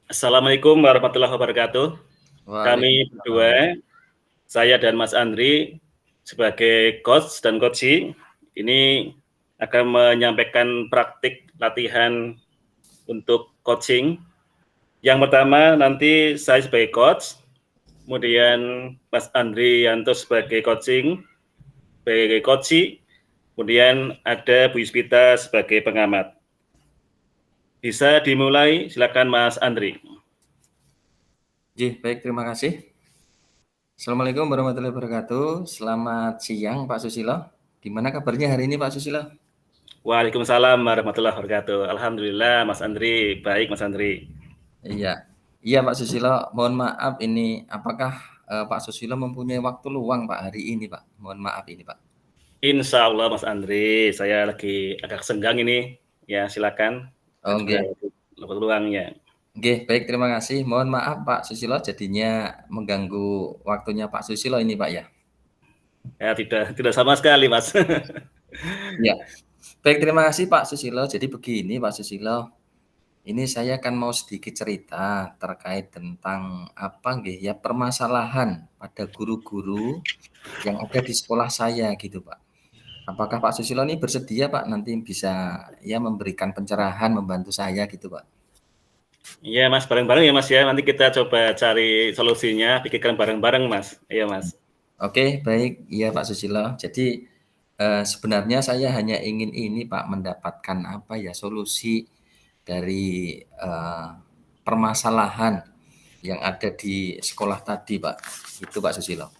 Assalamualaikum warahmatullahi wabarakatuh. Kami Waalaikumsalam. berdua, saya dan Mas Andri sebagai coach dan coachee, ini akan menyampaikan praktik latihan untuk coaching. Yang pertama nanti saya sebagai coach, kemudian Mas Andri Yanto sebagai coachee, kemudian ada Bu Yuspita sebagai pengamat. Bisa dimulai, silakan Mas Andri. Baik, terima kasih. Assalamualaikum warahmatullahi wabarakatuh. Selamat siang Pak Susilo. Gimana kabarnya hari ini Pak Susilo? Waalaikumsalam warahmatullahi wabarakatuh. Alhamdulillah Mas Andri, baik Mas Andri. Iya. Iya Pak Susilo, mohon maaf ini apakah Pak Susilo mempunyai waktu luang Pak hari ini Pak? Mohon maaf ini Pak. Insya Allah Mas Andri, saya lagi agak senggang ini. Ya silakan. Oh, Sudah nggih. luangnya. Baik, terima kasih. Mohon maaf Pak Susilo jadinya mengganggu waktunya Pak Susilo ini Pak ya. Ya tidak sama sekali Mas. Iya. Baik, terima kasih Pak Susilo. Jadi begini Pak Susilo, ini saya kan mau sedikit cerita terkait tentang apa nggih ya, permasalahan pada guru-guru yang ada di sekolah saya gitu, Pak. Apakah Pak Susilo ini bersedia Pak nanti bisa ya memberikan pencerahan, membantu saya gitu, Pak? Iya Mas, bareng-bareng ya Mas ya. Nanti kita coba cari solusinya, pikirkan bareng-bareng Mas. Iya Mas. Oke, baik. Iya Pak Susilo. Jadi, sebenarnya saya hanya ingin ini Pak, mendapatkan apa ya, solusi dari, permasalahan yang ada di sekolah tadi Pak, itu Pak Susilo.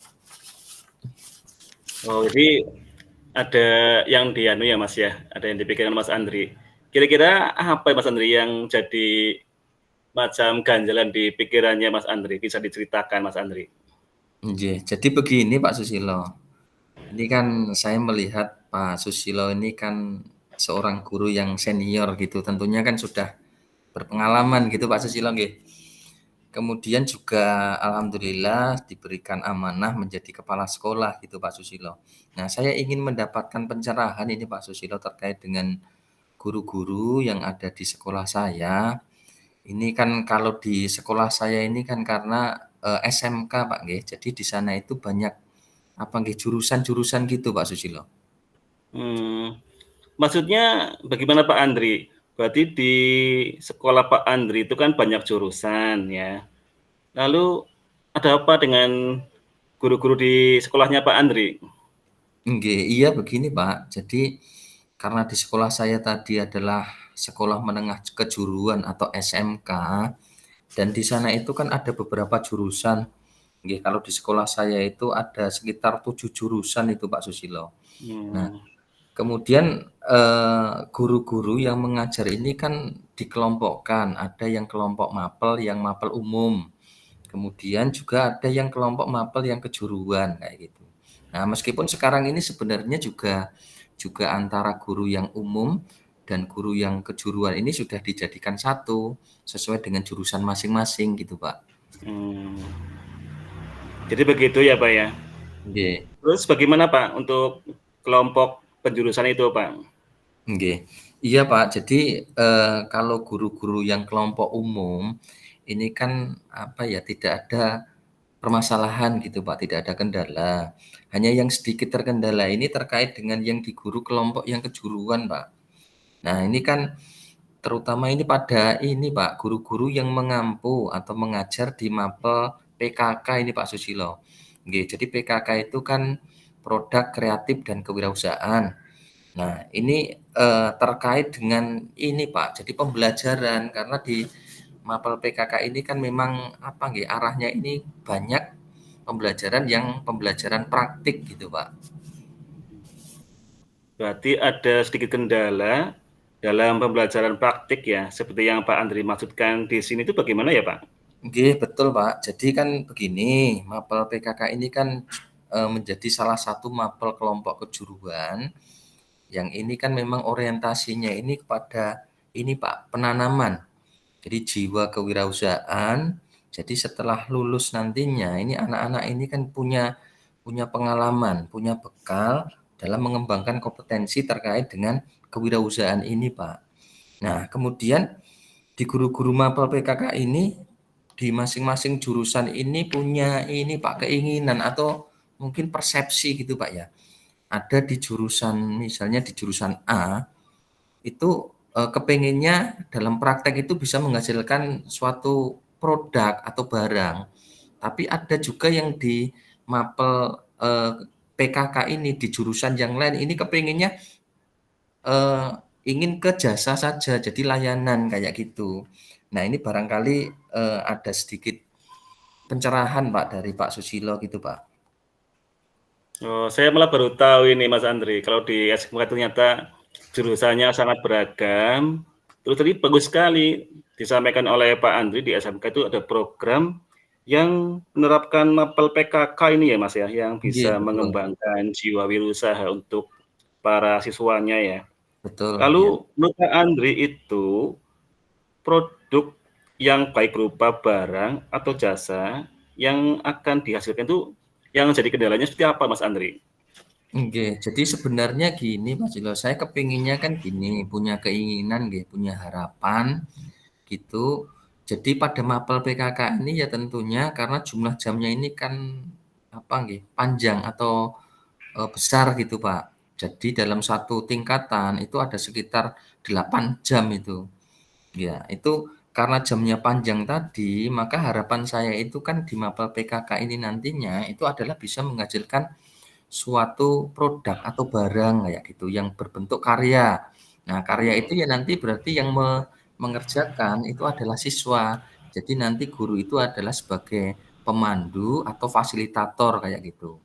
Oh, jadi ada yang dianu ya Mas ya, ada yang dipikirkan Mas Andri. Kira-kira apa ya Mas Andri yang jadi macam ganjalan di pikirannya Mas Andri? Bisa diceritakan Mas Andri? Jadi begini Pak Susilo, ini kan saya melihat Pak Susilo ini kan seorang guru yang senior gitu, tentunya kan sudah berpengalaman gitu Pak Susilo nggih. Kemudian juga alhamdulillah diberikan amanah menjadi kepala sekolah gitu Pak Susilo. Nah, saya ingin mendapatkan pencerahan ini Pak Susilo terkait dengan guru-guru yang ada di sekolah saya. Ini kan kalau di sekolah saya ini kan karena, SMK Pak nggih, jadi di sana itu banyak apa nggih, jurusan-jurusan gitu Pak Susilo. Maksudnya bagaimana Pak Andri? Berarti di sekolah Pak Andri itu kan banyak jurusan ya. Lalu ada apa dengan guru-guru di sekolahnya Pak Andri? Iya begini Pak, jadi karena di sekolah saya tadi adalah sekolah menengah kejuruan atau SMK, dan di sana itu kan ada beberapa jurusan, nggih, kalau di sekolah saya itu ada sekitar 7 jurusan itu Pak Susilo. Nah, Hmm, kemudian, guru-guru yang mengajar ini kan dikelompokkan, ada yang kelompok mapel, yang mapel umum, kemudian juga ada yang kelompok mapel yang kejuruan, kayak gitu. Nah, meskipun sekarang ini sebenarnya juga juga antara guru yang umum dan guru yang kejuruan ini sudah dijadikan satu, sesuai dengan jurusan masing-masing gitu, Pak. hmm. Jadi begitu ya Pak ya. Nggih. Terus bagaimana Pak untuk kelompok penjurusan itu Pak? Nggih. Iya, Pak. Jadi, kalau guru-guru yang kelompok umum, ini kan, apa ya, tidak ada permasalahan gitu, Pak, tidak ada kendala. Hanya yang sedikit terkendala ini terkait dengan yang di guru kelompok yang kejuruan, Pak. Nah, ini kan terutama ini pada ini, Pak, guru-guru yang mengampu atau mengajar di mapel PKK ini, Pak Susilo. Nggih, jadi PKK itu kan produk kreatif dan kewirausahaan. Nah, ini, terkait dengan ini, Pak, jadi pembelajaran karena di mapel PKK ini kan memang apa nggih, arahnya ini banyak pembelajaran praktik gitu, Pak. Berarti ada sedikit kendala dalam pembelajaran praktik ya, seperti yang Pak Andri maksudkan di sini itu bagaimana ya Pak? Nggih, betul, Pak. Jadi kan begini, mapel PKK ini kan, menjadi salah satu mapel kelompok kejuruan yang ini kan memang orientasinya ini kepada ini, Pak, penanaman. Jadi jiwa kewirausahaan, jadi setelah lulus nantinya ini anak-anak ini kan punya punya pengalaman, punya bekal dalam mengembangkan kompetensi terkait dengan kewirausahaan ini, Pak. Nah, kemudian di guru-guru mapel PKK ini, di masing-masing jurusan ini punya ini Pak, keinginan atau mungkin persepsi gitu Pak ya. Ada di jurusan, misalnya di jurusan A, itu kepengennya dalam praktek itu bisa menghasilkan suatu produk atau barang. Tapi ada juga yang di mapel PKK ini, di jurusan yang lain, ini kepengennya Eee, ingin ke jasa saja, jadi layanan kayak gitu. Nah ini barangkali, ada sedikit pencerahan Pak dari Pak Susilo gitu Pak. Oh, saya malah baru tahu ini Mas Andri, kalau di SMK ternyata jurusannya sangat beragam. Terus tadi bagus sekali disampaikan oleh Pak Andri di SMK itu ada program yang menerapkan mapel PKK ini ya Mas ya, yang Iya bisa betul, mengembangkan jiwa wirausaha untuk para siswanya ya. betul, iya. Lalu menurut Pak Andri itu produk yang baik berupa barang atau jasa yang akan dihasilkan itu yang jadi kendalanya seperti apa Mas Andri? Oke, jadi sebenarnya gini Mas Susilo, saya kepinginnya kan gini, punya keinginan nggih, punya harapan gitu. Jadi pada mapel PKK ini ya tentunya karena jumlah jamnya ini kan apa nggih, panjang atau besar gitu, Pak. Jadi dalam satu tingkatan itu ada sekitar 8 jam itu. Ya, itu karena jamnya panjang tadi, maka harapan saya itu kan di mapel PKK ini nantinya itu adalah bisa menghasilkan suatu produk atau barang kayak gitu yang berbentuk karya. Nah, karya itu ya nanti berarti yang mengerjakan itu adalah siswa. Jadi nanti guru itu adalah sebagai pemandu atau fasilitator kayak gitu.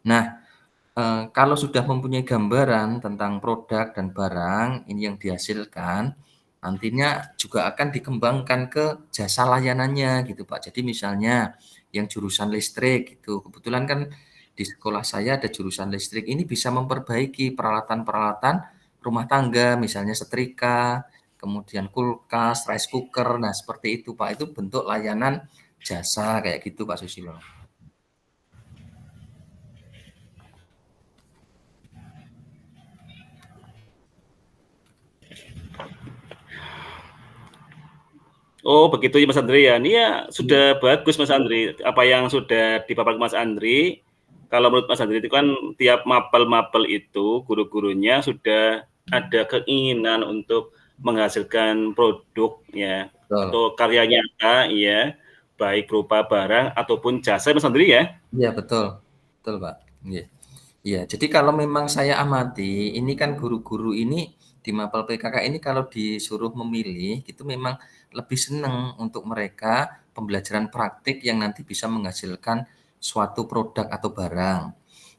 Nah, kalau sudah mempunyai gambaran tentang produk dan barang ini yang dihasilkan, nantinya juga akan dikembangkan ke jasa layanannya gitu, Pak. Jadi misalnya yang jurusan listrik gitu, kebetulan kan di sekolah saya ada jurusan listrik, ini bisa memperbaiki peralatan-peralatan rumah tangga, misalnya setrika, kemudian kulkas, rice cooker, nah seperti itu, Pak. Itu bentuk layanan jasa kayak gitu, Pak Susilo. Oh begitu ya Mas Andri ya. Ini ya sudah bagus Mas Andri, apa yang sudah dipaparkan Mas Andri. Kalau menurut Mas Andri itu kan tiap mapel-mapel itu guru-gurunya sudah ada keinginan untuk menghasilkan produk ya Betul. atau karya nyata ya, baik berupa barang ataupun jasa Mas Andri ya. Iya betul, betul Pak. Iya. Iya, jadi kalau memang saya amati, ini kan guru-guru ini di mapel PKK ini kalau disuruh memilih, itu memang lebih senang untuk mereka pembelajaran praktik yang nanti bisa menghasilkan suatu produk atau barang.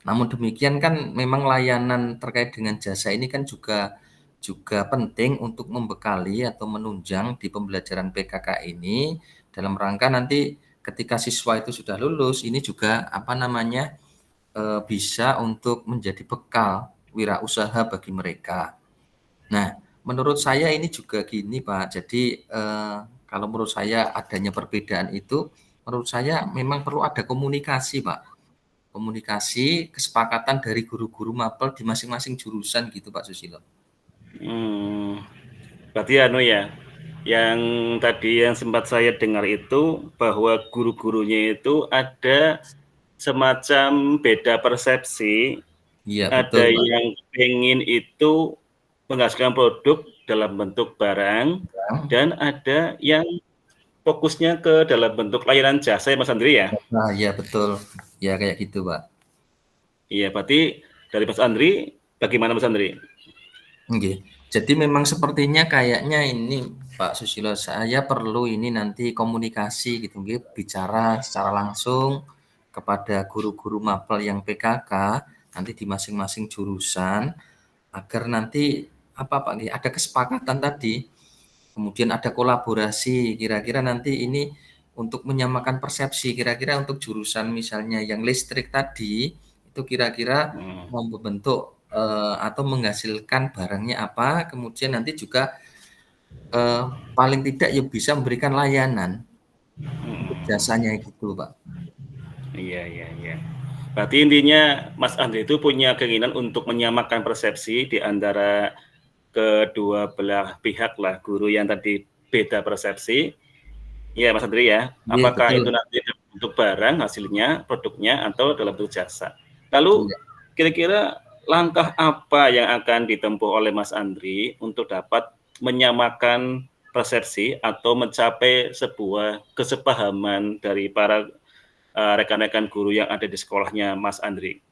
Namun demikian kan memang layanan terkait dengan jasa ini kan juga juga penting untuk membekali atau menunjang di pembelajaran PKK ini dalam rangka nanti ketika siswa itu sudah lulus, ini juga apa namanya bisa untuk menjadi bekal wirausaha bagi mereka. Nah, menurut saya ini juga gini Pak, jadi, kalau menurut saya adanya perbedaan itu, menurut saya memang perlu ada komunikasi Pak. Komunikasi, kesepakatan dari guru-guru mapel di masing-masing jurusan gitu Pak Susilo. Hmm, berarti anu ya, yang tadi yang sempat saya dengar itu bahwa guru-gurunya itu ada semacam beda persepsi, Iya betul ada Pak. yang pengen itu menghasilkan produk dalam bentuk barang, dan ada yang fokusnya ke dalam bentuk layanan jasa ya Mas Andri ya? Nah, iya betul. Ya kayak gitu Pak. Iya, berarti dari Mas Andri, bagaimana Mas Andri? Nggih. Jadi memang sepertinya kayaknya ini Pak Susilo, saya perlu ini nanti komunikasi gitu nggih, bicara secara langsung kepada guru-guru mapel yang PKK, nanti di masing-masing jurusan, agar nanti apa Pak nggih, ada kesepakatan tadi, kemudian ada kolaborasi, kira-kira nanti ini untuk menyamakan persepsi, kira-kira untuk jurusan misalnya yang listrik tadi, itu kira-kira Hmm. mau membentuk, atau menghasilkan barangnya apa, kemudian nanti juga, eee, paling tidak ya bisa memberikan layanan untuk jasanya gitu, Pak. Iya, iya, iya. Berarti intinya Mas Andri itu punya keinginan untuk menyamakan persepsi di antara kedua belah pihak lah, guru yang tadi beda persepsi. Iya Mas Andri ya, Iya, apakah betul. itu nanti untuk barang hasilnya, produknya, atau dalam bentuk jasa. Lalu Iya. kira-kira langkah apa yang akan ditempuh oleh Mas Andri untuk dapat menyamakan persepsi atau mencapai sebuah kesepahaman dari para rekan-rekan guru yang ada di sekolahnya Mas Andri?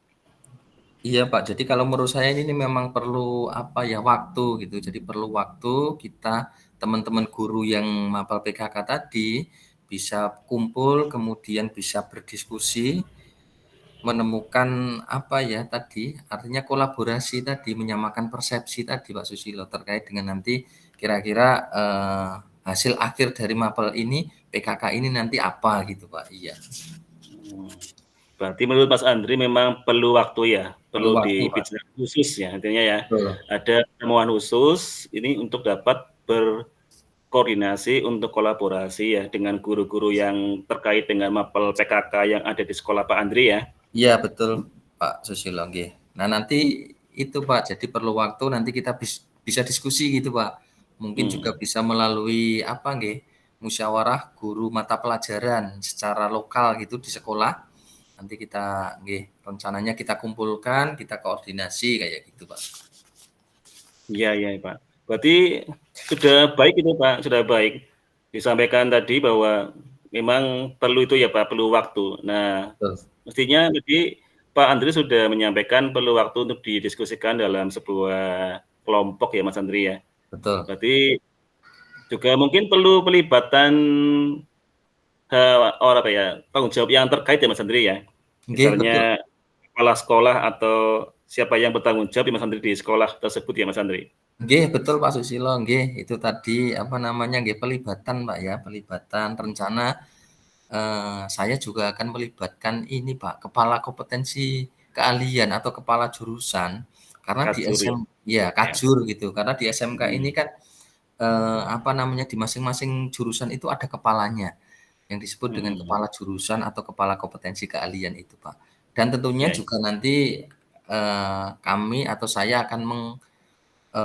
Iya, Pak. Jadi kalau menurut saya ini memang perlu apa ya, waktu gitu. Jadi perlu waktu kita teman-teman guru yang mapel PKK tadi bisa kumpul, kemudian bisa berdiskusi, menemukan apa ya tadi, artinya kolaborasi tadi, menyamakan persepsi tadi Pak Susilo terkait dengan nanti kira-kira, hasil akhir dari mapel ini, PKK ini nanti apa gitu Pak, iya. Hmm. Berarti menurut Mas Andri memang perlu waktu ya, Perlu perlu waktu Pak, dibicarakan khusus ya intinya ya. betul. Ada pertemuan khusus ini untuk dapat berkoordinasi untuk kolaborasi ya dengan guru-guru yang terkait dengan mapel PKK yang ada di sekolah Pak Andri ya. Iya betul Pak Susilo, nggih. Nah nanti itu Pak, jadi perlu waktu nanti kita bisa diskusi gitu Pak. Mungkin juga Hmm. bisa melalui apa nggih, musyawarah guru mata pelajaran secara lokal gitu di sekolah. Nanti kita nggih, rencananya kita kumpulkan, kita koordinasi kayak gitu Pak. Iya iya Pak. Berarti sudah baik itu Pak, sudah baik. Disampaikan tadi bahwa memang perlu itu ya Pak, perlu waktu. Nah, Betul, mestinya tadi Pak Andri sudah menyampaikan perlu waktu untuk didiskusikan dalam sebuah kelompok ya Mas Andri ya. betul. Berarti juga mungkin perlu pelibatan orang apa ya, tanggung jawab yang terkait ya Mas Andri ya. Nggih betul. Misalnya kepala sekolah atau siapa yang bertanggung jawab ya Mas Andri di sekolah tersebut ya Mas Andri. Nggih, betul Pak Susilo, nggih. Itu tadi apa namanya nggih, pelibatan Pak ya, pelibatan rencana saya juga akan melibatkan ini Pak, kepala kompetensi keahlian atau kepala jurusan, karena di Kajur ya. ya Ya. Kajur gitu, karena di SMK ini Hmm. kan, apa namanya, di masing-masing jurusan itu ada kepalanya, yang disebut dengan Hmm. kepala jurusan atau kepala kompetensi keahlian itu Pak. Dan tentunya Ya, ya. juga nanti, kami atau saya akan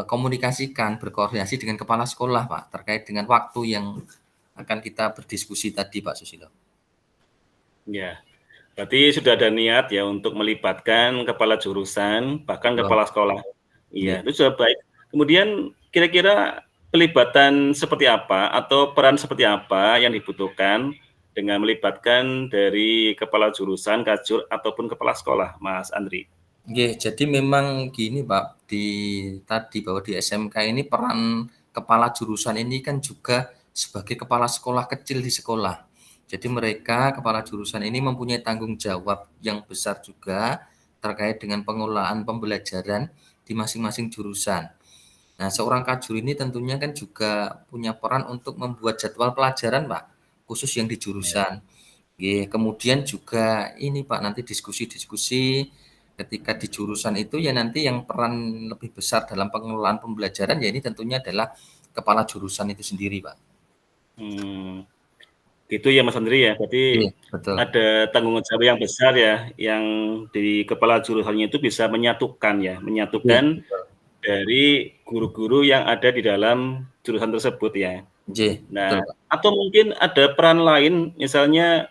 komunikasikan, berkoordinasi dengan kepala sekolah Pak, terkait dengan waktu yang akan kita berdiskusi tadi Pak Susilo. Ya. Berarti sudah ada niat ya untuk melibatkan kepala jurusan, bahkan Betul, kepala sekolah. nggih. Iya, itu sudah baik. Kemudian kira-kira pelibatan seperti apa atau peran seperti apa yang dibutuhkan dengan melibatkan dari kepala jurusan, kajur, ataupun kepala sekolah, Mas Andri? Nggih, jadi memang gini Pak, tadi bahwa di SMK ini peran kepala jurusan ini kan juga sebagai kepala sekolah kecil di sekolah. Jadi mereka kepala jurusan ini mempunyai tanggung jawab yang besar juga terkait dengan pengelolaan pembelajaran di masing-masing jurusan. Nah, seorang kajur ini tentunya kan juga punya peran untuk membuat jadwal pelajaran Pak, khusus yang di Ya. jurusan. Nggih, kemudian juga ini Pak, nanti diskusi-diskusi ketika di jurusan itu ya nanti yang peran lebih besar dalam pengelolaan pembelajaran ya ini tentunya adalah kepala jurusan itu sendiri, Pak. Hmm. Gitu ya Mas Andri ya, berarti Iya, betul. ada tanggung jawab yang besar ya, yang di kepala jurusannya itu bisa menyatukan ya, Iya, menyatukan betul. dari guru-guru yang ada di dalam jurusan tersebut ya. Nggih, betul, Nah, Pak. atau mungkin ada peran lain, misalnya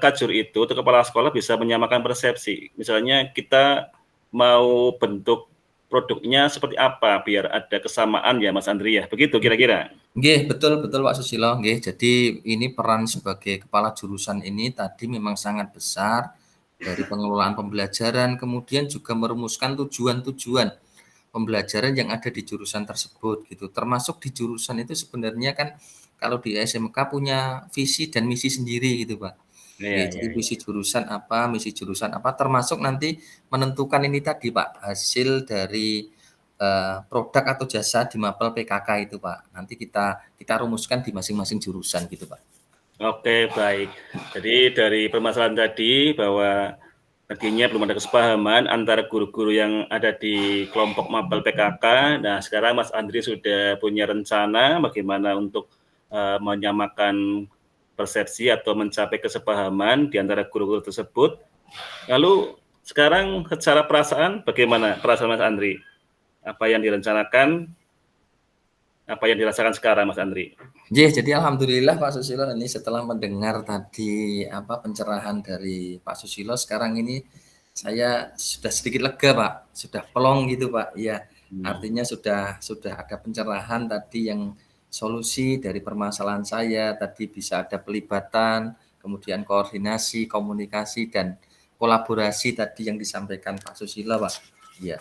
kajur itu atau kepala sekolah bisa menyamakan persepsi. Misalnya kita mau bentuk produknya seperti apa biar ada kesamaan ya Mas Andri ya, begitu kira-kira? Nggih, betul betul, Pak Susilo, nggih. Jadi ini peran sebagai kepala jurusan ini tadi memang sangat besar dari pengelolaan pembelajaran, kemudian juga merumuskan tujuan-tujuan pembelajaran yang ada di jurusan tersebut gitu. Termasuk di jurusan itu sebenarnya kan kalau di SMK punya visi dan misi sendiri gitu, Pak. Iya Oke, iya jadi iya. visi jurusan apa, misi jurusan apa, termasuk nanti menentukan ini tadi Pak, hasil dari, produk atau jasa di mapel PKK itu Pak. Nanti kita kita rumuskan di masing-masing jurusan gitu Pak. Oke, baik. Jadi dari permasalahan tadi bahwa tadinya belum ada kesepahaman antara guru-guru yang ada di kelompok mapel PKK. Nah, sekarang Mas Andri sudah punya rencana bagaimana untuk menyamakan persepsi atau mencapai kesepahaman di antara guru-guru tersebut. Lalu sekarang secara perasaan bagaimana perasaan Mas Andri? Apa yang direncanakan apa yang dirasakan sekarang, Mas Andri? Jadi alhamdulillah Pak Susilo ini setelah mendengar tadi pencerahan dari Pak Susilo, sekarang ini saya sudah sedikit lega Pak, sudah plong gitu Pak. Ya, artinya sudah ada pencerahan tadi yang solusi dari permasalahan saya tadi bisa ada pelibatan, kemudian koordinasi, komunikasi dan kolaborasi tadi yang disampaikan Pak Susilo Pak. Iya.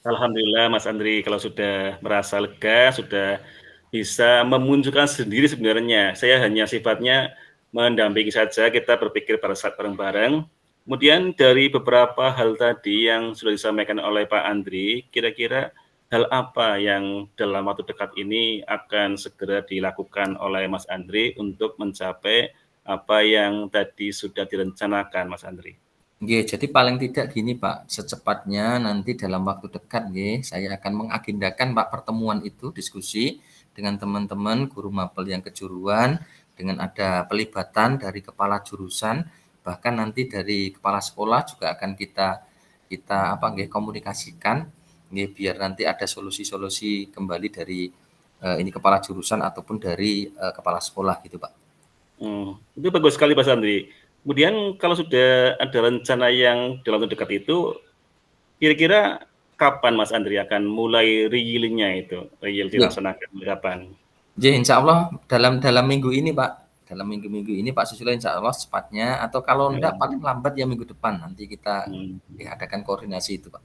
Alhamdulillah Mas Andri kalau sudah merasa lega, sudah bisa memunculkan sendiri sebenarnya. Saya hanya sifatnya mendampingi saja, kita berpikir pada saat bareng-bareng. Kemudian dari beberapa hal tadi yang sudah disampaikan oleh Pak Andri, kira-kira hal apa yang dalam waktu dekat ini akan segera dilakukan oleh Mas Andri untuk mencapai apa yang tadi sudah direncanakan Mas Andri? Jadi paling tidak gini Pak, secepatnya nanti dalam waktu dekat saya akan mengagendakan Pak pertemuan itu, diskusi dengan teman-teman guru mapel yang kejuruan, dengan ada pelibatan dari kepala jurusan, bahkan nanti dari kepala sekolah juga akan kita kita komunikasikan, biar nanti ada solusi-solusi kembali dari ini kepala jurusan ataupun dari kepala sekolah gitu Pak. Itu bagus sekali Mas Andri. Kemudian kalau sudah ada rencana yang dalam waktu dekat itu, kira-kira kapan Mas Andri akan mulai real-nya itu, real Ya. dilaksanakan kapan? Insya Allah dalam minggu ini Pak, dalam minggu-minggu ini Pak Susilo insya Allah cepatnya, atau kalau enggak Ya, paling lambat ya minggu depan nanti kita hmm, adakan koordinasi itu Pak.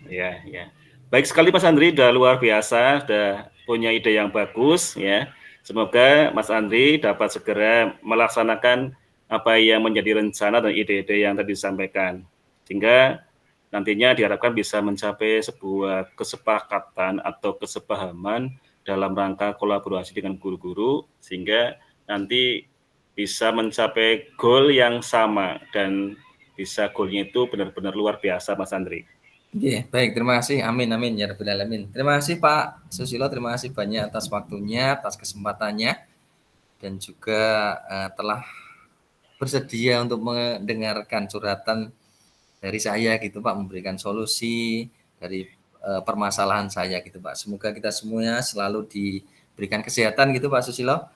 ya, ya. Baik sekali Mas Andri, udah luar biasa, udah punya ide yang bagus ya. Semoga Mas Andri dapat segera melaksanakan apa yang menjadi rencana dan ide-ide yang tadi disampaikan. Sehingga nantinya diharapkan bisa mencapai sebuah kesepakatan atau kesepahaman dalam rangka kolaborasi dengan guru-guru sehingga nanti bisa mencapai goal yang sama dan bisa goalnya itu benar-benar luar biasa Mas Andri. Baik, terima kasih. Amin amin ya rabbal alamin. Terima kasih Pak Susilo, terima kasih banyak atas waktunya, atas kesempatannya dan juga telah bersedia untuk mendengarkan curhatan dari saya gitu Pak, memberikan solusi dari permasalahan saya gitu Pak. Semoga kita semuanya selalu diberikan kesehatan gitu Pak Susilo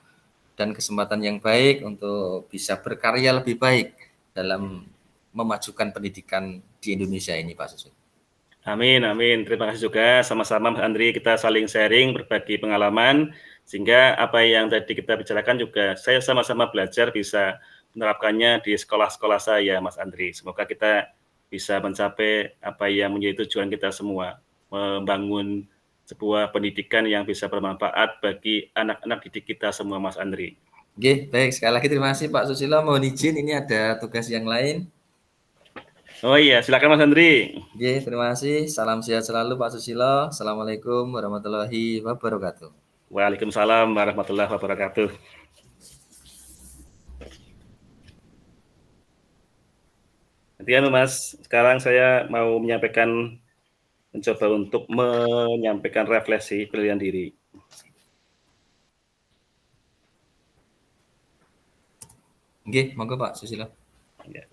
dan kesempatan yang baik untuk bisa berkarya lebih baik dalam memajukan pendidikan di Indonesia ini Pak Susilo. Amin, amin. Terima kasih juga sama-sama Mas Andri, kita saling sharing, berbagi pengalaman, sehingga apa yang tadi kita bicarakan juga saya sama-sama belajar bisa menerapkannya di sekolah-sekolah saya, Mas Andri. Semoga kita bisa mencapai apa yang menjadi tujuan kita semua, membangun sebuah pendidikan yang bisa bermanfaat bagi anak-anak didik kita semua, Mas Andri. Baik. Sekali lagi terima kasih Pak Susilo. Mohon izin ini ada tugas yang lain. Oh iya, silakan Mas Andri. Terima kasih. Salam sehat selalu Pak Susilo. Assalamualaikum warahmatullahi wabarakatuh. Waalaikumsalam warahmatullahi wabarakatuh. Nanti Mas, sekarang saya mau mencoba untuk menyampaikan refleksi penilaian diri. Monggo Pak Susilo. Ya.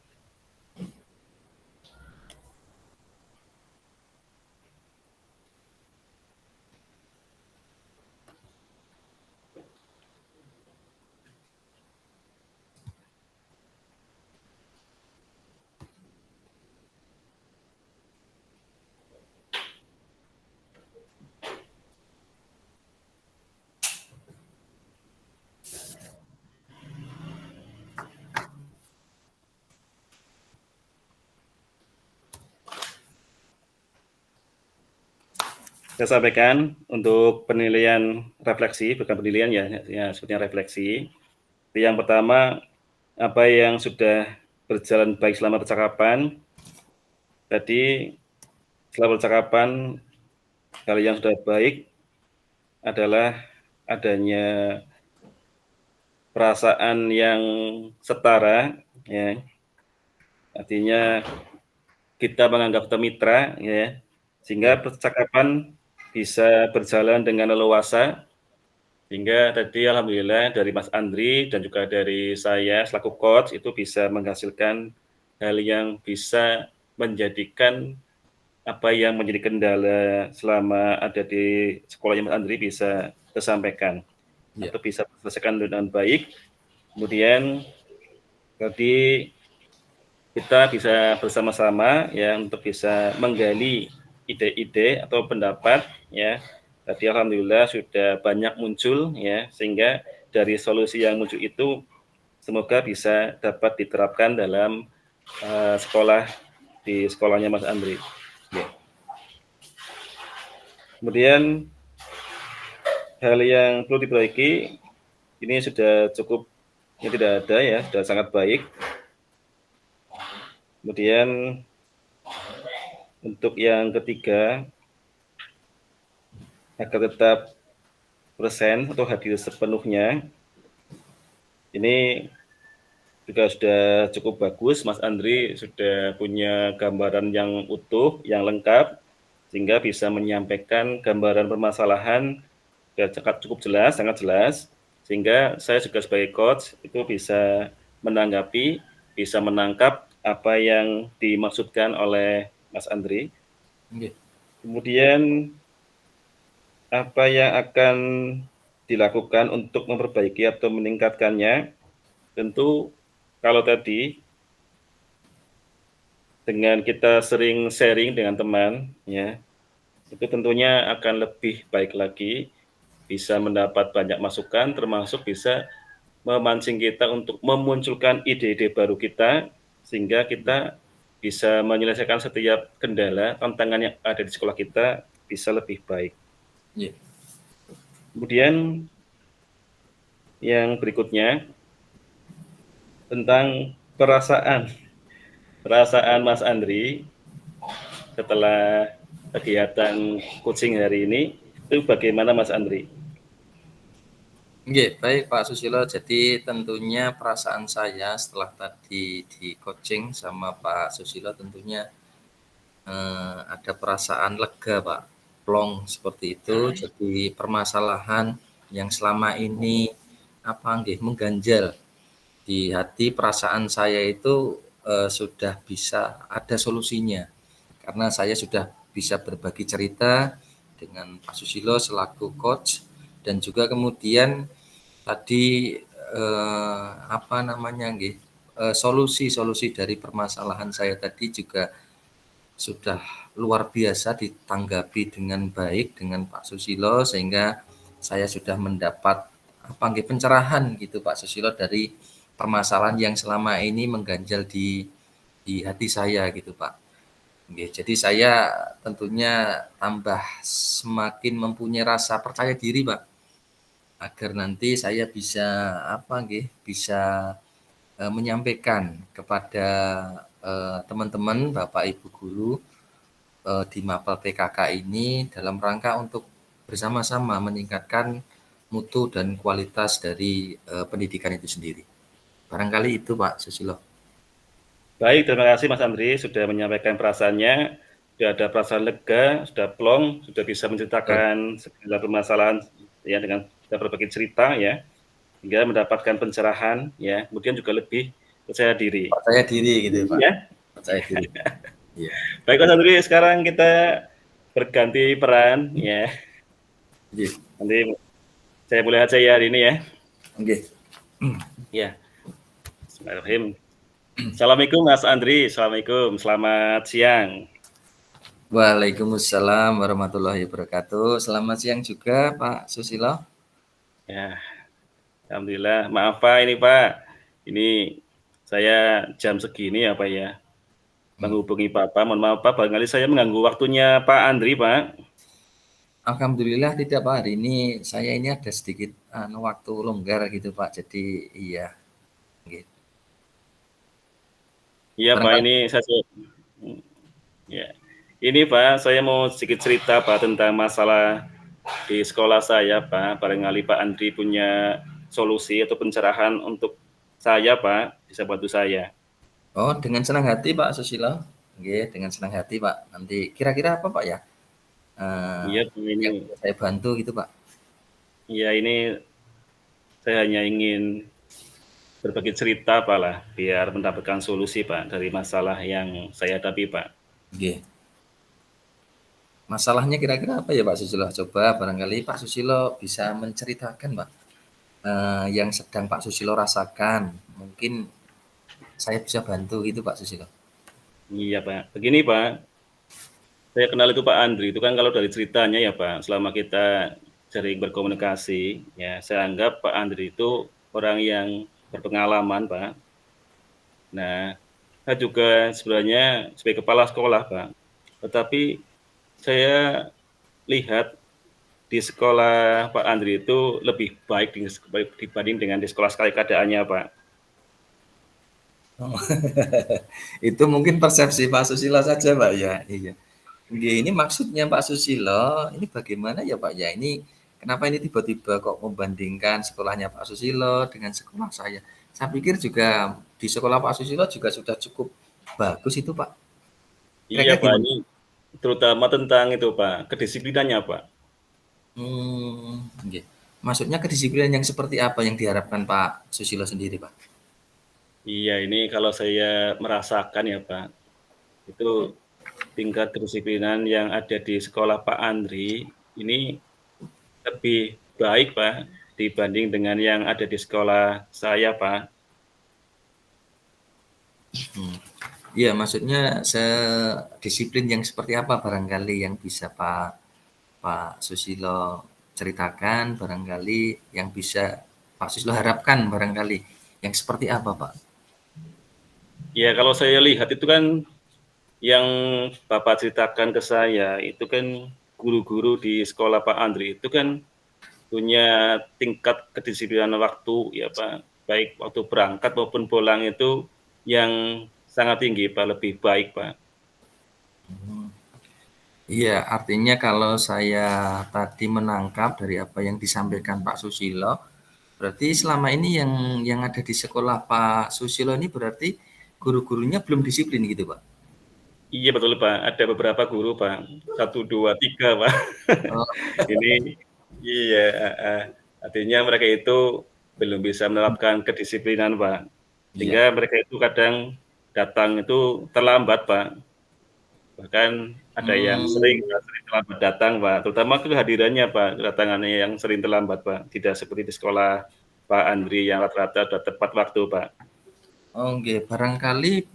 Saya sampaikan untuk penilaian refleksi, bukan penilaian ya sebutnya refleksi. Yang pertama, apa yang sudah berjalan baik selama percakapan. Tadi selama percakapan, hal yang sudah baik adalah adanya perasaan yang setara, ya. Artinya kita menganggap kita mitra, ya, sehingga percakapan bisa berjalan dengan leluasa. Hingga tadi alhamdulillah dari Mas Andri dan juga dari saya selaku coach itu bisa menghasilkan hal yang bisa menjadikan apa yang menjadi kendala selama ada di sekolahnya Mas Andri bisa tersampaikan Ya. atau bisa terselesaikan dengan baik. Kemudian tadi kita bisa bersama-sama ya untuk bisa menggali ide-ide atau pendapat ya. Tadi alhamdulillah sudah banyak muncul ya, sehingga dari solusi yang muncul itu semoga bisa dapat diterapkan dalam sekolah di sekolahnya Mas Andri. Ya. Kemudian hal yang perlu diperbaiki ini sudah cukup, ini tidak ada ya, sudah sangat baik. Kemudian untuk yang ketiga, agar tetap present atau hadir sepenuhnya, ini juga sudah cukup bagus. Mas Andri sudah punya gambaran yang utuh, yang lengkap, sehingga bisa menyampaikan gambaran permasalahan cukup jelas, sangat jelas, sehingga saya juga sebagai coach itu bisa menanggapi, bisa menangkap apa yang dimaksudkan oleh Mas Andri. Oke. Kemudian apa yang akan dilakukan untuk memperbaiki atau meningkatkannya, tentu kalau tadi dengan kita sering sharing dengan teman, ya, itu tentunya akan lebih baik lagi, bisa mendapat banyak masukan, termasuk bisa memancing kita untuk memunculkan ide-ide baru kita, sehingga kita bisa menyelesaikan setiap kendala, tantangan yang ada di sekolah kita bisa lebih baik. Ya. Kemudian yang berikutnya tentang perasaan Mas Andri setelah kegiatan coaching hari ini, itu bagaimana Mas Andri? Oke, baik Pak Susilo. Jadi tentunya perasaan saya setelah tadi di coaching sama Pak Susilo tentunya ada perasaan lega Pak, plong seperti itu. Jadi permasalahan yang selama ini mengganjal di hati, perasaan saya itu sudah bisa ada solusinya. Karena saya sudah bisa berbagi cerita dengan Pak Susilo selaku coach, dan juga kemudian tadi solusi-solusi dari permasalahan saya tadi juga sudah luar biasa ditanggapi dengan baik dengan Pak Susilo, sehingga saya sudah mendapat pencerahan gitu Pak Susilo dari permasalahan yang selama ini mengganjal di hati saya gitu Pak. Jadi saya tentunya tambah semakin mempunyai rasa percaya diri Pak, agar nanti saya bisa bisa menyampaikan kepada teman-teman Bapak Ibu guru di Mapel PKK ini dalam rangka untuk bersama-sama meningkatkan mutu dan kualitas dari pendidikan itu sendiri. Barangkali itu Pak Susilo. Baik, terima kasih Mas Andri sudah menyampaikan perasaannya, sudah ada perasaan lega, sudah plong, sudah bisa menceritakan segala permasalahan ya dengan berbagi cerita ya, hingga mendapatkan pencerahan ya, kemudian juga lebih percaya diri. Percaya diri gitu Pak. Ya. Percaya diri. Iya. Baik Mas Andri, sekarang kita berganti peran ya. Iya. Nanti saya boleh aja ya hari ini ya. Oke. Ya. Bismillahirrahmanirrahim. Assalamualaikum Mas Andri, Assalamualaikum, selamat siang. Waalaikumsalam warahmatullahi wabarakatuh. Selamat siang juga Pak Susilo. Ya, alhamdulillah. Maaf Pak, ini Pak, ini saya jam segini ya Pak ya, menghubungi Bapak. Mohon maaf Pak, barangkali saya mengganggu waktunya Pak Andri Pak. Alhamdulillah tidak Pak, hari ini saya ini ada sedikit waktu longgar gitu Pak. Jadi iya. Gitu. Iya Pak, ini saya ya. Ini Pak, saya mau sedikit cerita Pak tentang masalah di sekolah saya Pak. Barangkali Pak Andri punya solusi atau pencerahan untuk saya Pak, bisa bantu saya. Oh, dengan senang hati Pak Susilo. Oke, dengan senang hati Pak. Nanti kira-kira apa Pak ya? Iya Pak, ini. Yang bisa saya bantu gitu Pak. Iya, ini saya hanya ingin berbagi cerita Pak lah, biar mendapatkan solusi Pak dari masalah yang saya hadapi Pak. Oke. Masalahnya kira-kira apa ya Pak Susilo? Coba barangkali Pak Susilo bisa menceritakan Pak, yang sedang Pak Susilo rasakan. Mungkin saya bisa bantu gitu Pak Susilo. Iya Pak, begini Pak, saya kenal itu Pak Andri itu kan kalau dari ceritanya ya Pak, selama kita sering berkomunikasi, ya saya anggap Pak Andri itu orang yang berpengalaman Pak. Nah, saya juga sebenarnya sebagai kepala sekolah Pak, tetapi saya lihat di sekolah Pak Andri itu lebih baik dibanding dengan di sekolah sekali keadaannya Pak. Oh, itu mungkin persepsi Pak Susilo saja Pak ya. Iya. Ini maksudnya Pak Susilo, ini bagaimana ya Pak ya? Ini kenapa ini tiba-tiba kok membandingkan sekolahnya Pak Susilo dengan sekolah saya? Saya pikir juga di sekolah Pak Susilo juga sudah cukup bagus itu Pak. Iya Kira-kira Pak, gimana? ini terutama tentang itu Pak, kedisiplinannya Pak. Oke. Maksudnya kedisiplinan yang seperti apa yang diharapkan Pak Susilo sendiri Pak? Iya, ini kalau saya merasakan ya Pak, itu tingkat kedisiplinan yang ada di sekolah Pak Andri ini lebih baik Pak dibanding dengan yang ada di sekolah saya Pak. Hmm. Iya, maksudnya disiplin yang seperti apa barangkali yang bisa Pak Susilo ceritakan barangkali yang bisa Pak Susilo harapkan barangkali yang seperti apa Pak? Ya kalau saya lihat itu kan yang Bapak ceritakan ke saya itu kan guru-guru di sekolah Pak Andri itu kan punya tingkat kedisiplinan waktu ya Pak, baik waktu berangkat maupun pulang itu yang sangat tinggi Pak, lebih baik Pak. Iya, artinya kalau saya tadi menangkap dari apa yang disampaikan Pak Susilo, berarti selama ini yang ada di sekolah Pak Susilo ini berarti guru-gurunya belum disiplin gitu Pak? Iya betul Pak, ada beberapa guru Pak, 1, 2, 3 Pak. Oh, Ini iya, artinya mereka itu belum bisa menerapkan kedisiplinan Pak, sehingga iya. mereka itu kadang datang itu terlambat Pak, bahkan ada yang sering Hmm, terlambat datang Pak, terutama kehadirannya Pak, kedatangannya yang sering terlambat Pak, tidak seperti di sekolah Pak Andri yang rata-rata sudah tepat waktu Pak. oke, barangkali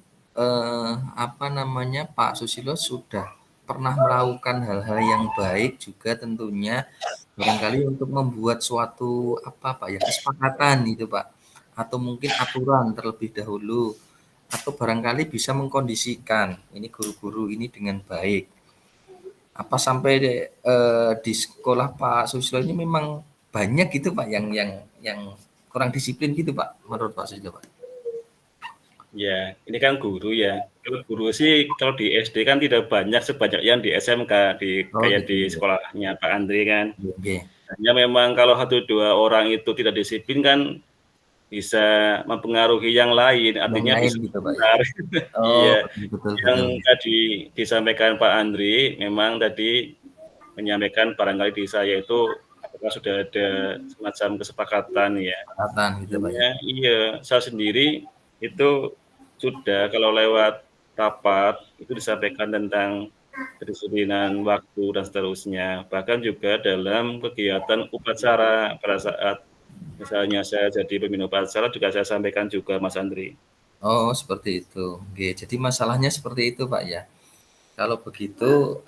apa namanya Pak Susilo sudah pernah melakukan hal-hal yang baik juga tentunya barangkali untuk membuat suatu apa Pak ya kesepakatan itu Pak atau mungkin aturan terlebih dahulu atau barangkali bisa mengkondisikan ini guru-guru ini dengan baik. Apa sampai di sekolah Pak Susilo ini memang banyak gitu Pak yang kurang disiplin gitu Pak menurut Pak Susilo Pak? Ya, ini kan guru ya. Kalau guru sih kalau di SD kan tidak banyak sebanyak yang di SMK, Oh kayak gitu di ya. sekolahnya Pak Andri kan. Oke. Hanya memang kalau 1, 2 orang itu tidak disiplin kan bisa mempengaruhi yang lain, Yang artinya lain bisa gitu Pak ya? benar. Oh, Iya, betul betul yang betul. tadi disampaikan Pak Andri memang tadi menyampaikan barangkali di saya itu apakah sudah ada semacam kesepakatan ya. Kesepakatan gitu Pak ya? Sebenarnya iya, saya sendiri itu sudah kalau lewat rapat itu disampaikan tentang kedisiplinan waktu dan seterusnya. Bahkan juga dalam kegiatan upacara pada saat misalnya saya jadi pemimpin upacara juga saya sampaikan juga Mas Andri. Oh, seperti itu. Oke, jadi masalahnya seperti itu Pak ya? Kalau begitu,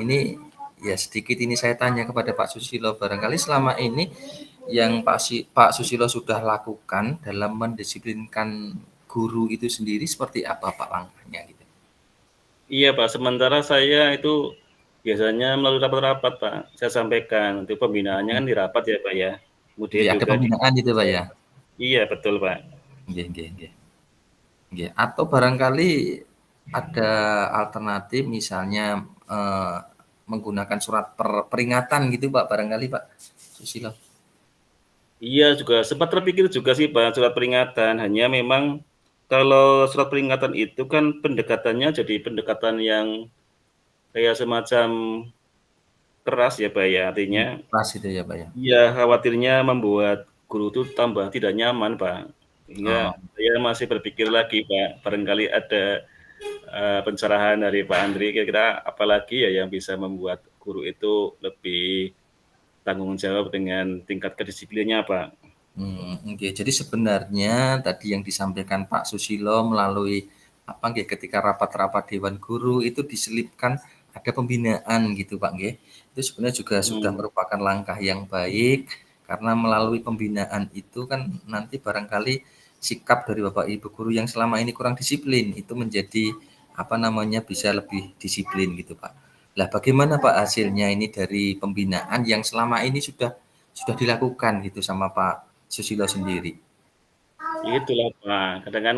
ini ya sedikit ini saya tanya kepada Pak Susilo, barangkali selama ini yang Pak Susilo sudah lakukan dalam mendisiplinkan guru itu sendiri seperti apa Pak langkahnya gitu? Iya Pak, sementara saya itu biasanya melalui rapat-rapat Pak, saya sampaikan untuk pembinaannya kan di rapat ya Pak ya. Kemudian Nggih, ada juga di pembinaan itu Pak ya? iya betul Pak. Nggih nggih nggih. Nggih, atau barangkali ada alternatif misalnya, menggunakan surat peringatan gitu Pak, barangkali Pak Susilo? Iya juga sempat terpikir juga sih Pak surat peringatan, hanya memang kalau surat peringatan itu kan pendekatannya jadi pendekatan yang kayak semacam keras ya Pak ya, artinya Pas itu ya Pak ya? iya khawatirnya membuat guru itu tambah tidak nyaman Pak. Sehingga Oh, saya masih berpikir lagi Pak, barangkali ada pencerahan dari Pak Andri. Kira-kira apalagi ya yang bisa membuat guru itu lebih tanggung jawab dengan tingkat kedisiplinnya, Pak? Oke. Jadi sebenarnya tadi yang disampaikan Pak Susilo melalui apa nggih, ketika rapat-rapat dewan guru itu diselipkan ada pembinaan gitu Pak nggih. Itu sebenarnya juga sudah Hmm. merupakan langkah yang baik karena melalui pembinaan itu kan nanti barangkali sikap dari Bapak Ibu guru yang selama ini kurang disiplin itu menjadi apa namanya bisa lebih disiplin gitu Pak. Lah bagaimana Pak hasilnya ini dari pembinaan yang selama ini sudah dilakukan gitu sama Pak Susilo sendiri? Itulah, Pak. Kadang kan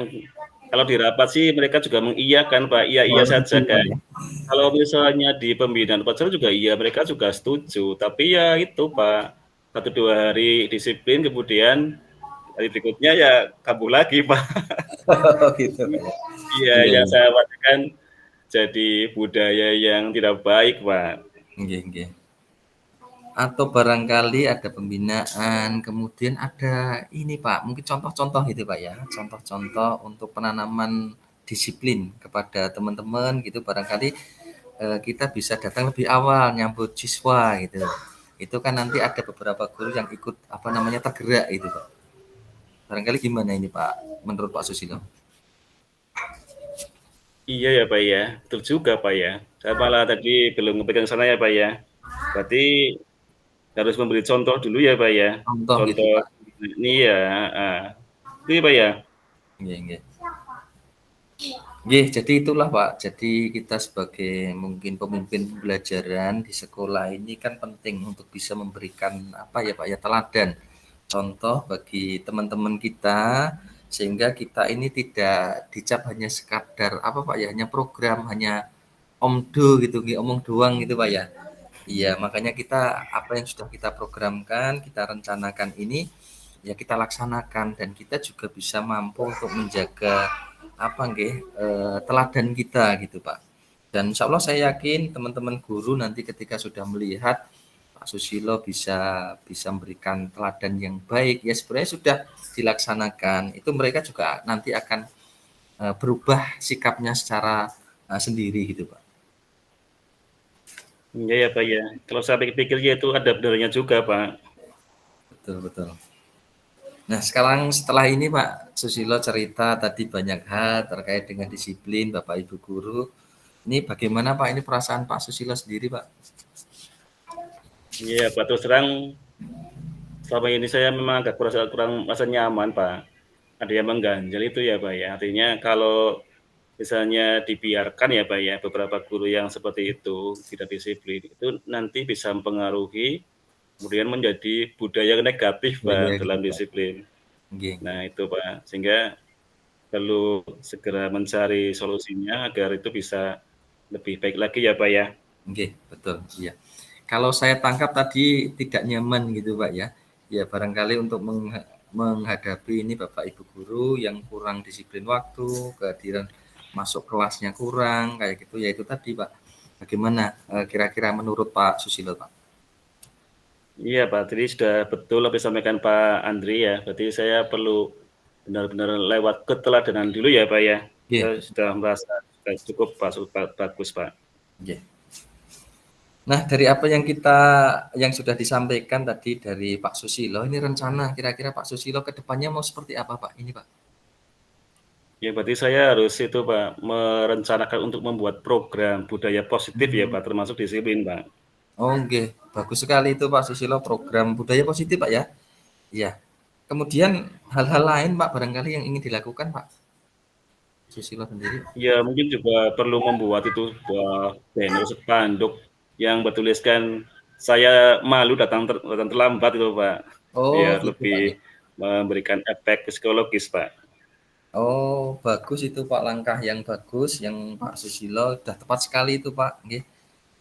kalau di rapat sih mereka juga mengiyakan, Pak, Oh, iya-iya saja gitu Pak kan. ya? Kalau misalnya di pembinaan upacara juga iya, mereka juga setuju. Tapi ya itu, Pak, 1, 2 hari disiplin, kemudian hari berikutnya ya kambuh lagi, Pak. Oh, gitu Pak ya? Iya, Iya yang iya. saya khawatirkan jadi budaya yang tidak baik, Pak. Nggih nggih. Atau barangkali ada pembinaan, kemudian ada ini Pak, mungkin contoh-contoh gitu Pak ya, contoh-contoh untuk penanaman disiplin kepada teman-teman gitu, barangkali, kita bisa datang lebih awal nyambut siswa gitu. Itu kan nanti ada beberapa guru yang ikut, apa namanya, tergerak itu Pak. Barangkali gimana ini Pak, menurut Pak Susilo? Iya ya, Pak, ya. Betul juga, Pak, ya. Saya malah tadi belum kepikiran sana ya, Pak, ya. Berarti harus memberi contoh dulu ya, Pak, ya. Contoh gitu Contoh Pak. ini ya, heeh. Itu ya, Pak, ya? Nggih nggih. Nggih, jadi itulah Pak. Jadi kita sebagai mungkin pemimpin pembelajaran di sekolah ini kan penting untuk bisa memberikan apa ya Pak ya, teladan, contoh bagi teman-teman kita, sehingga kita ini tidak dicap hanya sekadar apa Pak ya, hanya program, hanya omdo gitu, nggih, omong doang gitu Pak ya. Iya, makanya kita apa yang sudah kita programkan, kita rencanakan ini ya kita laksanakan dan kita juga bisa mampu untuk menjaga apa nggih, teladan kita gitu, Pak. Dan insya Allah saya yakin teman-teman guru nanti ketika sudah melihat Pak Susilo bisa bisa memberikan teladan yang baik, ya sebenarnya sudah dilaksanakan, itu mereka juga nanti akan, berubah sikapnya secara, sendiri gitu, Pak. Iya ya, Pak, ya. Kalau saya pikir-pikir ya itu ada benarnya juga, Pak. Betul betul. Nah, sekarang setelah ini Pak Susilo cerita tadi banyak hal terkait dengan disiplin Bapak Ibu guru. Ini bagaimana Pak ini perasaan Pak Susilo sendiri Pak? Iya, Pak, terus terang selama ini saya memang agak kurang merasa nyaman, Pak. Ada yang mengganjal itu ya, Pak, ya. Artinya kalau misalnya dibiarkan ya, Pak, ya, beberapa guru yang seperti itu tidak disiplin, itu nanti bisa mempengaruhi kemudian menjadi budaya negatif, Ya, ya Pak, gitu dalam Pak. disiplin. Nggih, Nah, itu, Pak. Sehingga perlu segera mencari solusinya agar itu bisa lebih baik lagi ya, Pak, ya. nggih, betul, iya. Kalau saya tangkap tadi tidak nyaman gitu Pak ya. Ya barangkali untuk menghadapi ini Bapak Ibu guru yang kurang disiplin waktu, kehadiran masuk kelasnya kurang kayak gitu ya itu tadi Pak. Bagaimana kira-kira menurut Pak Susilo Pak? Iya, Pak, tadi sudah betul apa yang disampaikan Pak Andri ya. Berarti saya perlu benar-benar lewat keteladanan dulu ya, Pak, ya. Nggih, Saya betul. sudah merasa sudah cukup, Pak, bagus, Pak. Nggih. Nah, dari apa yang yang sudah disampaikan tadi dari Pak Susilo, ini rencana kira-kira Pak Susilo ke depannya mau seperti apa, Pak? Ini, Pak. Ya, berarti saya harus itu, Pak, merencanakan untuk membuat program budaya positif ya, Hmm. Pak, termasuk disiplin, Pak. Oh, nggih. Bagus sekali itu Pak Susilo program budaya positif, Pak ya. Iya. Kemudian hal-hal lain, Pak, barangkali yang ingin dilakukan, Pak Susilo sendiri. Ya, mungkin juga perlu membuat itu sebuah banner spanduk yang bertuliskan saya malu datang terlambat itu, Pak. Oh, Biar gitu, Pak ya. lebih memberikan efek psikologis, Pak. Oh, bagus itu Pak langkah yang bagus yang Pak Susilo sudah tepat sekali itu, Pak. Nggih.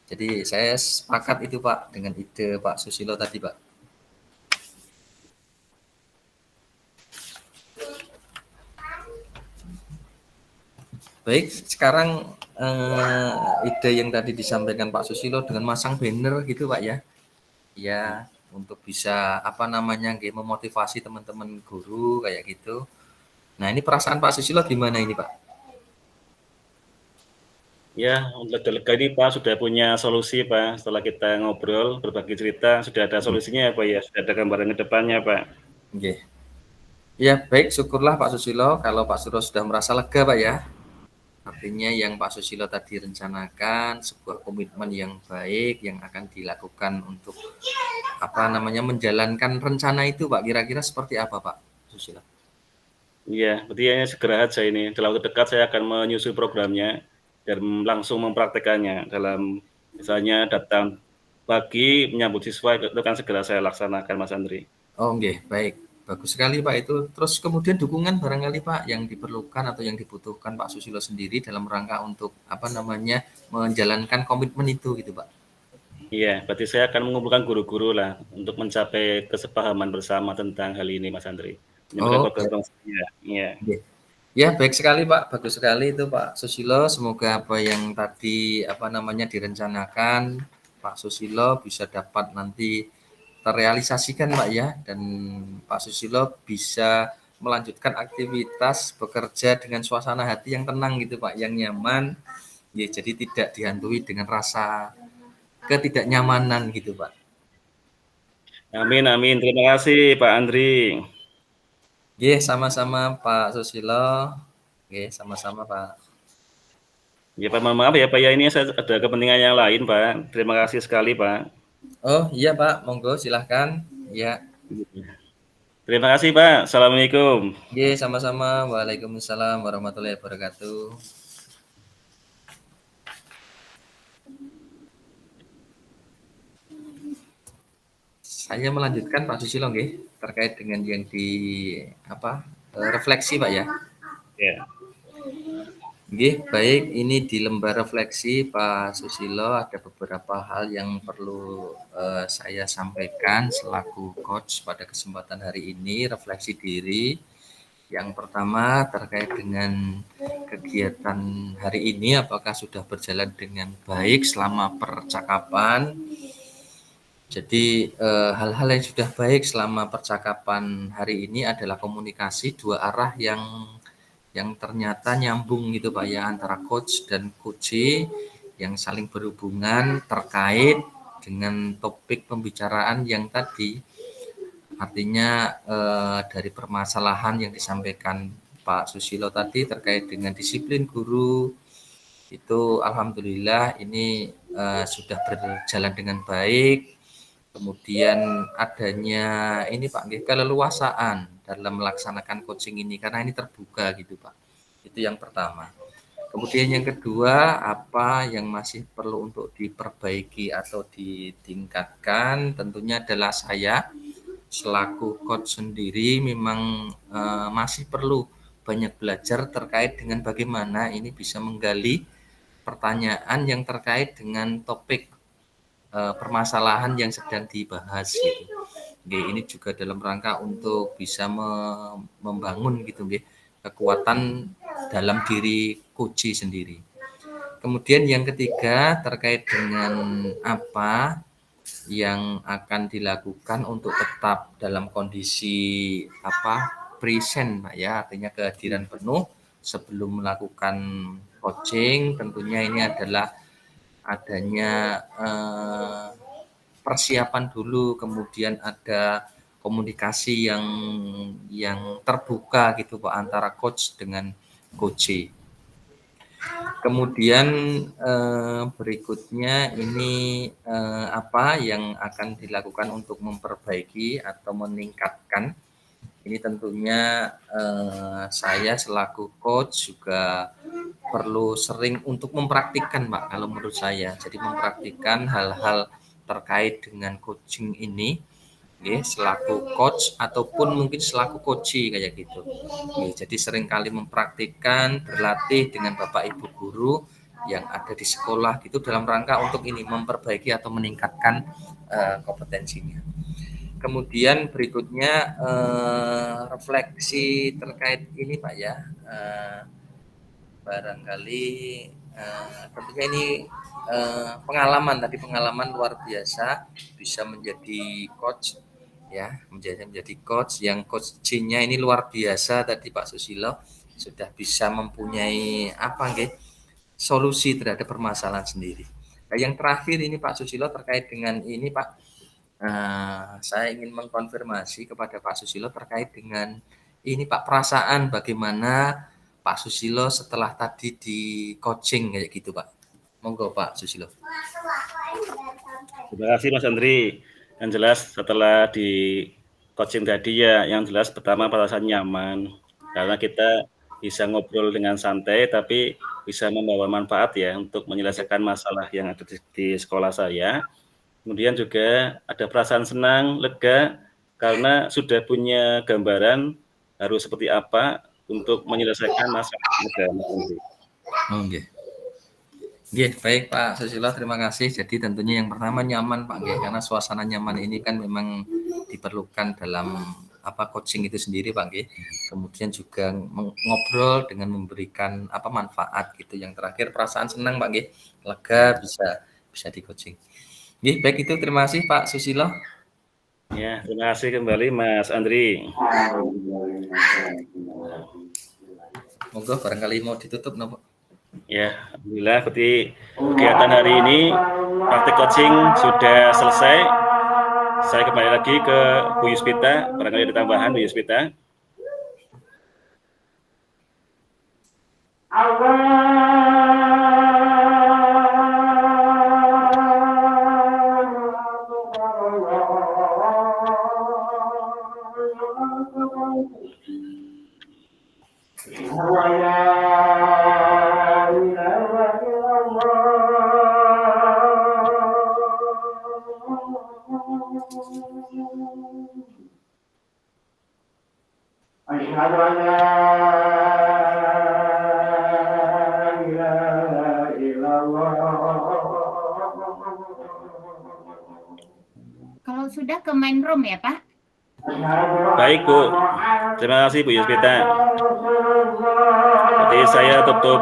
Jadi saya sepakat itu, Pak, dengan ide Pak Susilo tadi, Pak. Baik, sekarang ide yang tadi disampaikan Pak Susilo dengan masang banner gitu, Pak ya. Ya, untuk bisa apa namanya, nggih, memotivasi teman-teman guru kayak gitu. Nah, ini perasaan Pak Susilo gimana ini, Pak? Ya, lega-lega ini Pak sudah punya solusi Pak, setelah kita ngobrol, berbagi cerita, sudah ada Nggih. solusinya ya Pak ya, sudah ada gambaran ke depannya Pak. Nggih. Ya, baik, syukurlah Pak Susilo kalau Pak Suro sudah merasa lega Pak ya. Artinya yang Pak Susilo tadi rencanakan sebuah komitmen yang baik yang akan dilakukan untuk apa namanya menjalankan rencana itu Pak. Kira-kira seperti apa Pak Susilo? Iya, berarti ya segera aja ini, dalam waktu dekat saya akan menyusun programnya dan langsung mempraktekannya dalam misalnya datang pagi menyambut siswa itu kan segera saya laksanakan Mas Andri. Oh, nggih, baik. Bagus sekali Pak itu. Terus kemudian dukungan barangkali Pak yang diperlukan atau yang dibutuhkan Pak Susilo sendiri dalam rangka untuk apa namanya menjalankan komitmen itu gitu Pak. Iya, berarti saya akan mengumpulkan guru-guru lah untuk mencapai kesepahaman bersama tentang hal ini Mas Andri. Menyampaikan Oh, program saya. Iya. nggih. Ya, baik sekali Pak. Bagus sekali itu Pak Susilo. Semoga apa yang tadi apa namanya direncanakan Pak Susilo bisa dapat nanti terrealisasikan Pak ya dan Pak Susilo bisa melanjutkan aktivitas bekerja dengan suasana hati yang tenang gitu Pak, yang nyaman. Ya, jadi tidak dihantui dengan rasa ketidaknyamanan gitu Pak. Amin, amin. Terima kasih Pak Andri. Oke, sama-sama Pak Susilo. Oke, sama-sama Pak. Ya Pak, mohon maaf ya Pak ya, ini saya ada kepentingan yang lain Pak. Terima kasih sekali Pak. Oh iya Pak, monggo silahkan. Ya, Terima kasih Pak. Assalamualaikum. oke, sama-sama. Waalaikumsalam warahmatullahi wabarakatuh. Saya melanjutkan Pak Susilo nggih, terkait dengan yang di apa refleksi Pak ya. Ya. Nggih, baik. Ini di lembar refleksi Pak Susilo ada beberapa hal yang perlu saya sampaikan selaku coach pada kesempatan hari ini, refleksi diri. Yang pertama terkait dengan kegiatan hari ini, apakah sudah berjalan dengan baik selama percakapan. Jadi hal-hal yang sudah baik selama percakapan hari ini adalah komunikasi dua arah yang ternyata nyambung gitu Pak ya antara coach dan coachee yang saling berhubungan terkait dengan topik pembicaraan yang tadi. Artinya dari permasalahan yang disampaikan Pak Susilo tadi terkait dengan disiplin guru itu alhamdulillah ini sudah berjalan dengan baik. Kemudian adanya ini Pak keleluasaan dalam melaksanakan coaching ini karena ini terbuka gitu Pak. Itu yang pertama. Kemudian yang kedua, apa yang masih perlu untuk diperbaiki atau ditingkatkan tentunya adalah saya selaku coach sendiri memang masih perlu banyak belajar terkait dengan bagaimana ini bisa menggali pertanyaan yang terkait dengan topik permasalahan yang sedang dibahas gitu. Oke, ini juga dalam rangka untuk bisa membangun gitu kekuatan dalam diri coach sendiri. Kemudian yang ketiga terkait dengan apa yang akan dilakukan untuk tetap dalam kondisi apa present Pak ya, artinya kehadiran penuh sebelum melakukan coaching. Tentunya ini adalah adanya persiapan dulu, kemudian ada komunikasi yang terbuka gitu Pak antara coach dengan coachee. Kemudian berikutnya ini apa yang akan dilakukan untuk memperbaiki atau meningkatkan. Ini tentunya saya selaku coach juga perlu sering untuk mempraktikkan Pak kalau menurut saya. Jadi mempraktikkan hal-hal terkait dengan coaching ini selaku coach ataupun mungkin selaku coachee kayak gitu. Jadi seringkali mempraktikkan, berlatih dengan Bapak Ibu guru yang ada di sekolah gitu dalam rangka untuk ini memperbaiki atau meningkatkan kompetensinya. Kemudian berikutnya refleksi terkait ini Pak ya, barangkali tentunya ini pengalaman luar biasa bisa menjadi coach ya, menjadi coach yang coachingnya ini luar biasa tadi Pak Susilo sudah bisa mempunyai apa solusi terhadap permasalahan sendiri. Nah, yang terakhir ini Pak Susilo terkait dengan ini Pak, saya ingin mengkonfirmasi kepada Pak Susilo terkait dengan ini Pak, perasaan bagaimana Pak Susilo setelah tadi di coaching kayak gitu Pak. Monggo Pak Susilo. Terima kasih Mas Andri. Yang jelas setelah di coaching tadi ya, yang jelas pertama perasaan nyaman karena kita bisa ngobrol dengan santai tapi bisa membawa manfaat ya untuk menyelesaikan masalah yang ada di sekolah saya. Kemudian juga ada perasaan senang, lega karena sudah punya gambaran harus seperti apa untuk menyelesaikan masalah yang ada. Oke. Nggih, baik Pak Susilo, terima kasih. Jadi tentunya yang pertama nyaman Pak nggih, karena suasana nyaman ini kan memang diperlukan dalam coaching itu sendiri Pak nggih. Kemudian juga ngobrol dengan memberikan manfaat gitu. Yang terakhir perasaan senang Pak nggih, lega bisa di coaching. Nggih, baik itu terima kasih Pak Susilo. Ya, terima kasih kembali Mas Andri. Monggo barangkali mau ditutup nopo. Ya, alhamdulillah seperti kegiatan hari ini praktik coaching sudah selesai. Saya kembali lagi ke Bu Yuspita, barangkali ada tambahan Bu Yuspita. Kalau sudah ke main room ya Pak? Baik Bu, terima kasih Bu Yuspita. Jadi saya tutup.